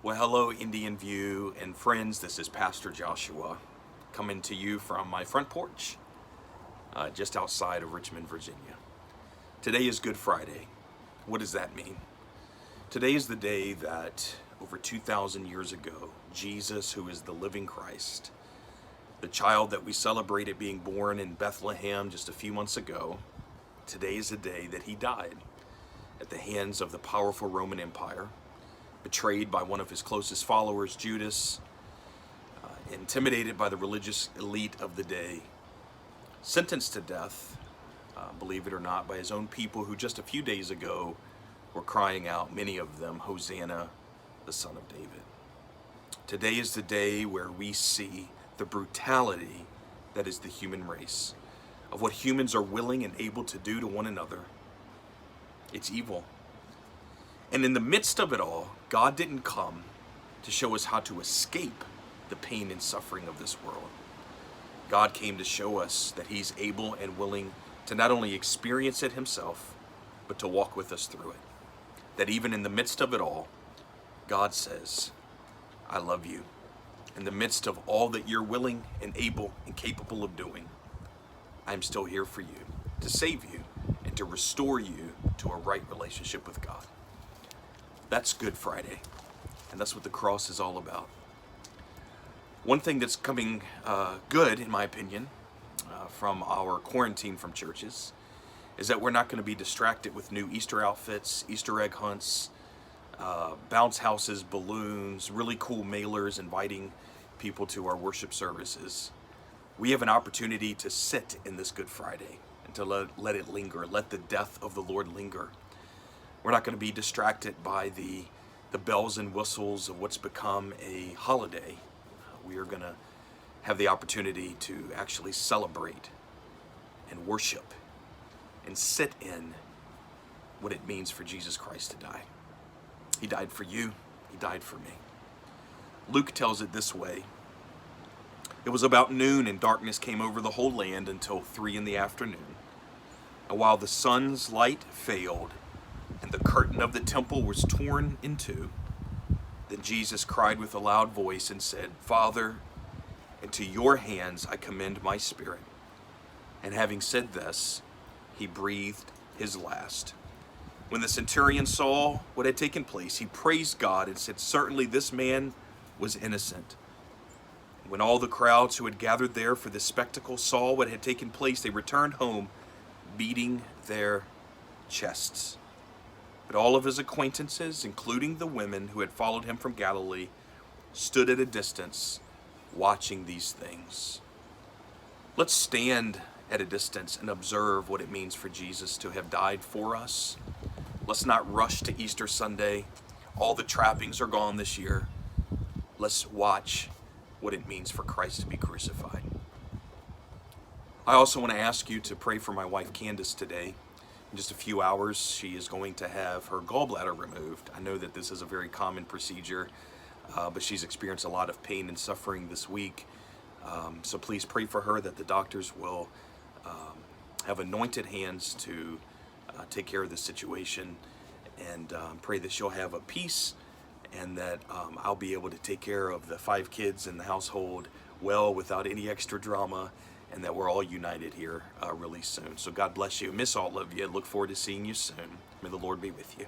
Well, hello, Indian View and friends. This is Pastor Joshua coming to you from my front porch just outside of Richmond, Virginia. Today is Good Friday. What does that mean? Today is the day that over 2,000 years ago, Jesus, who is the living Christ, the child that we celebrated being born in Bethlehem just a few months ago, today is the day that he died at the hands of the powerful Roman Empire, betrayed by one of his closest followers, Judas, intimidated by the religious elite of the day, sentenced to death, believe it or not, by his own people who just a few days ago were crying out, many of them, Hosanna, the Son of David. Today is the day where we see the brutality that is the human race, of what humans are willing and able to do to one another. It's evil. And in the midst of it all, God didn't come to show us how to escape the pain and suffering of this world. God came to show us that He's able and willing to not only experience it Himself, but to walk with us through it. That even in the midst of it all, God says, I love you. In the midst of all that you're willing and able and capable of doing, I'm still here for you, to save you and to restore you to a right relationship with God. That's Good Friday, and that's what the cross is all about. One thing that's coming good, in my opinion, from our quarantine from churches is that we're not going to be distracted with new Easter outfits, Easter egg hunts, bounce houses, balloons, really cool mailers inviting people to our worship services. We have an opportunity to sit in this Good Friday and to let it linger, let the death of the Lord linger. We're not going to be distracted by the bells and whistles of what's become a holiday. We are going to have the opportunity to actually celebrate and worship and sit in what it means for Jesus Christ to die. He died for you. He died for me. Luke tells it this way. It was about noon and darkness came over the whole land until 3 p.m. And while the sun's light failed, and the curtain of the temple was torn in two, then Jesus cried with a loud voice and said, Father, into your hands I commend my spirit. And having said this, he breathed his last. When the centurion saw what had taken place, he praised God and said, certainly this man was innocent. When all the crowds who had gathered there for this spectacle saw what had taken place, they returned home, beating their chests. But all of his acquaintances, including the women who had followed him from Galilee, stood at a distance watching these things. Let's stand at a distance and observe what it means for Jesus to have died for us. Let's not rush to Easter Sunday. All the trappings are gone this year. Let's watch what it means for Christ to be crucified. I also want to ask you to pray for my wife Candace today. In just a few hours, she is going to have her gallbladder removed. I know that this is a very common procedure, but she's experienced a lot of pain and suffering this week. So please pray for her that the doctors will have anointed hands to take care of this situation, and pray that she'll have a peace and that I'll be able to take care of the 5 kids in the household well without any extra drama, and that we're all united here really soon. So God bless you. Miss all of you. Look forward to seeing you soon. May the Lord be with you.